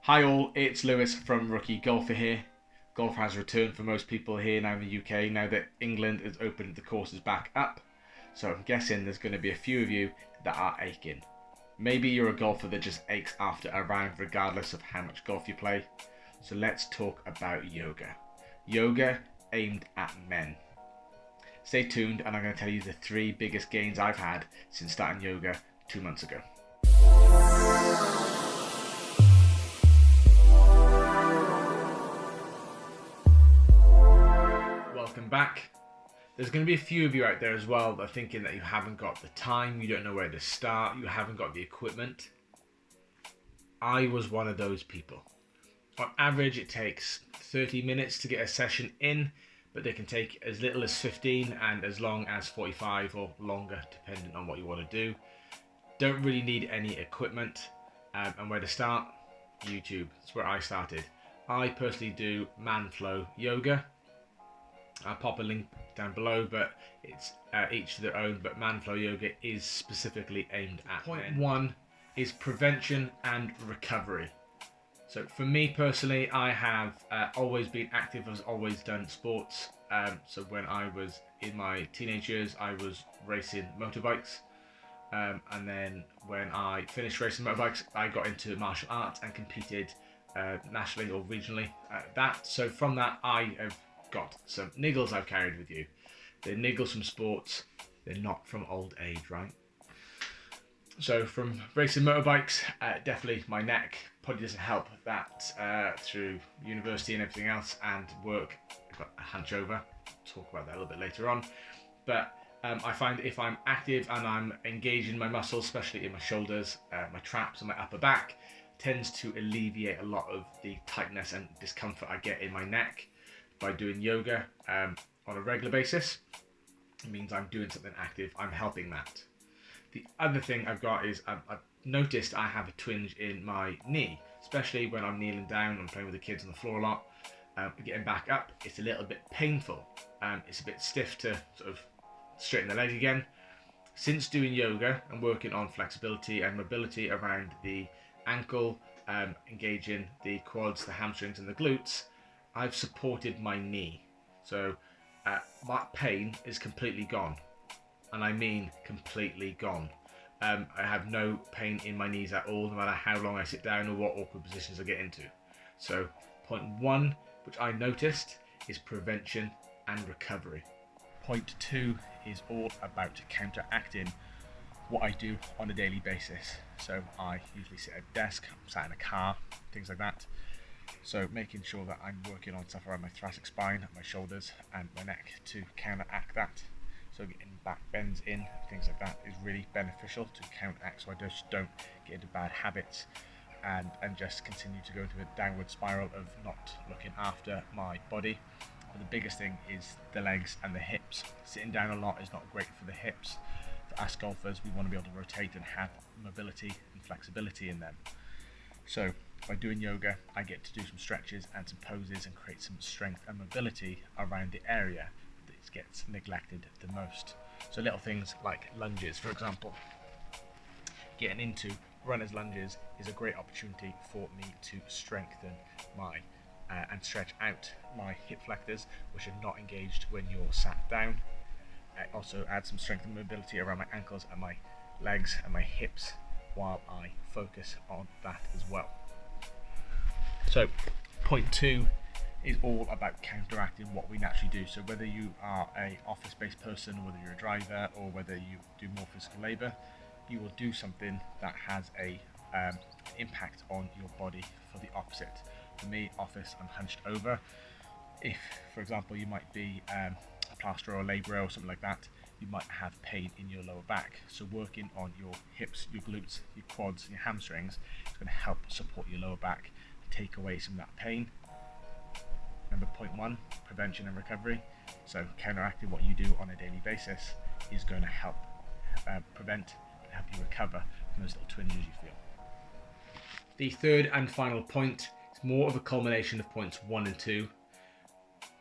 Hi all, it's Lewis from Rookie Golfer here. Golf has returned for most people here now in the UK now that England has opened the courses back up. So I'm guessing there's going to be a few of you that are aching. Maybe you're a golfer that just aches after a round regardless of how much golf you play. So let's talk about yoga. Yoga aimed at men. Stay tuned and I'm going to tell you the 3 biggest gains I've had since starting yoga 2 months ago. Welcome back. There's going to be a few of you out there as well that are thinking that you haven't got the time, you don't know where to start, you haven't got the equipment. I was one of those people. On average, it takes 30 minutes to get a session in, but they can take as little as 15 and as long as 45 or longer, depending on what you want to do. Don't really need any equipment. And where to start? YouTube. That's where I started. I personally do man flow yoga. I'll pop a link down below, but it's each to their own, but man flow yoga is specifically aimed at men. Point 1 is prevention and recovery. So for me personally, I have always been active, I've always done sports. So when I was in my teenage years, I was racing motorbikes. And then when I finished racing motorbikes, I got into martial arts and competed nationally or regionally at that. So from that, I have got some niggles I've carried with you. They're niggles from sports, they're not from old age, right? So from racing motorbikes, definitely my neck probably doesn't help that through university and everything else, and work. I've got a hunch over. I'll talk about that a little bit later on. But I find if I'm active and I'm engaging my muscles, especially in my shoulders, my traps and my upper back, tends to alleviate a lot of the tightness and discomfort I get in my neck. By doing yoga on a regular basis, it means I'm doing something active, I'm helping that. The other thing I've got is I've noticed I have a twinge in my knee, especially when I'm kneeling down and playing with the kids on the floor a lot. Getting back up, it's a little bit painful. It's a bit stiff to sort of straighten the leg again. Since doing yoga and working on flexibility and mobility around the ankle, engaging the quads, the hamstrings and the glutes, I've supported my knee. So that pain is completely gone. And I mean completely gone. I have no pain in my knees at all, no matter how long I sit down or what awkward positions I get into. So point 1, which I noticed, is prevention and recovery. Point 2 is all about counteracting what I do on a daily basis. So I usually sit at a desk, I'm sat in a car, things like that. So making sure that I'm working on stuff around my thoracic spine, my shoulders and my neck to counteract that. So getting back bends in, things like that is really beneficial to counteract so I just don't get into bad habits and just continue to go into a downward spiral of not looking after my body. But the biggest thing is the legs and the hips. Sitting down a lot is not great for the hips. For us golfers, we want to be able to rotate and have mobility and flexibility in them. So by doing yoga, I get to do some stretches and some poses and create some strength and mobility around the area that gets neglected the most. So little things like lunges, for example. Getting into runner's lunges is a great opportunity for me to strengthen my and stretch out my hip flexors, which are not engaged when you're sat down. I also add some strength and mobility around my ankles and my legs and my hips while I focus on that as well. So point 2 is all about counteracting what we naturally do. So whether you are a office-based person, or whether you're a driver, or whether you do more physical labor, you will do something that has a impact on your body for the opposite. For me, office, I'm hunched over. If, for example, you might be a plasterer or labourer or something like that, you might have pain in your lower back. So working on your hips, your glutes, your quads, and your hamstrings is going to help support your lower back, take away some of that pain. Remember point 1, prevention and recovery. So counteracting what you do on a daily basis is going to help prevent and help you recover from those little twinges you feel. The third and final point is more of a culmination of points 1 and 2.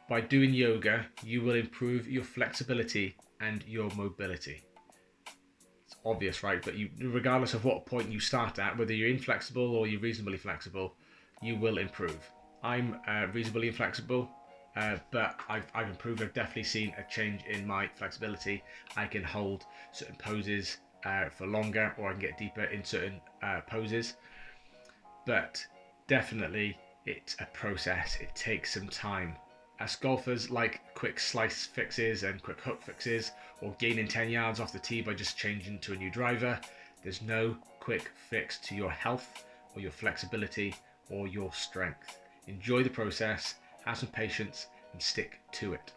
By doing yoga, you will improve your flexibility and your mobility. It's obvious, right? But regardless of what point you start at, whether you're inflexible or you're reasonably flexible, you will improve. I'm reasonably inflexible, but I've improved. I've definitely seen a change in my flexibility. I can hold certain poses for longer, or I can get deeper in certain poses. But definitely, it's a process. It takes some time. As golfers like quick slice fixes and quick hook fixes, or gaining 10 yards off the tee by just changing to a new driver, there's no quick fix to your health or your flexibility or your strength. Enjoy the process, have some patience, and stick to it.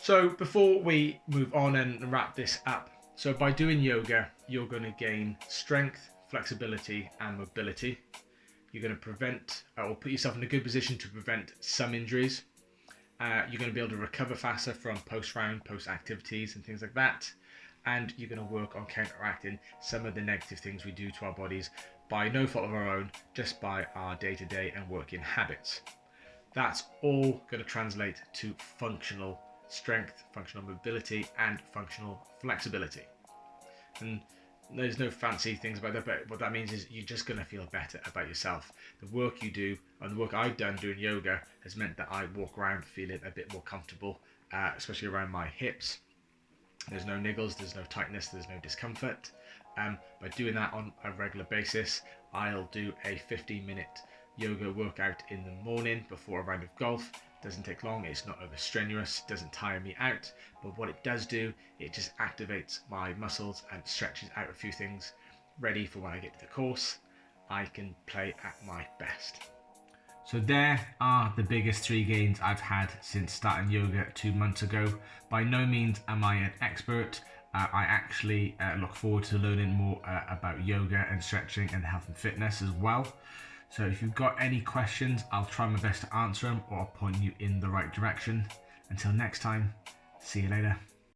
So before we move on and wrap this up, so by doing yoga, you're going to gain strength, flexibility, and mobility. You're going to prevent or put yourself in a good position to prevent some injuries. You're going to be able to recover faster from post-round, post-activities and things like that. And you're going to work on counteracting some of the negative things we do to our bodies by no fault of our own, just by our day-to-day and working habits. That's all going to translate to functional strength, functional mobility, and functional flexibility. And there's no fancy things about that, but what that means is you're just going to feel better about yourself. The work you do and the work I've done doing yoga has meant that I walk around feeling a bit more comfortable, especially around my hips. There's no niggles, there's no tightness, there's no discomfort. By doing that on a regular basis, I'll do a 15-minute yoga workout in the morning before a round of golf. Doesn't take long, it's not over strenuous, doesn't tire me out, but what it does do, it just activates my muscles and stretches out a few things, ready for when I get to the course, I can play at my best. So there are the biggest 3 gains I've had since starting yoga 2 months ago. By no means am I an expert. I actually look forward to learning more about yoga and stretching and health and fitness as well. So if you've got any questions, I'll try my best to answer them or I'll point you in the right direction. Until next time, see you later.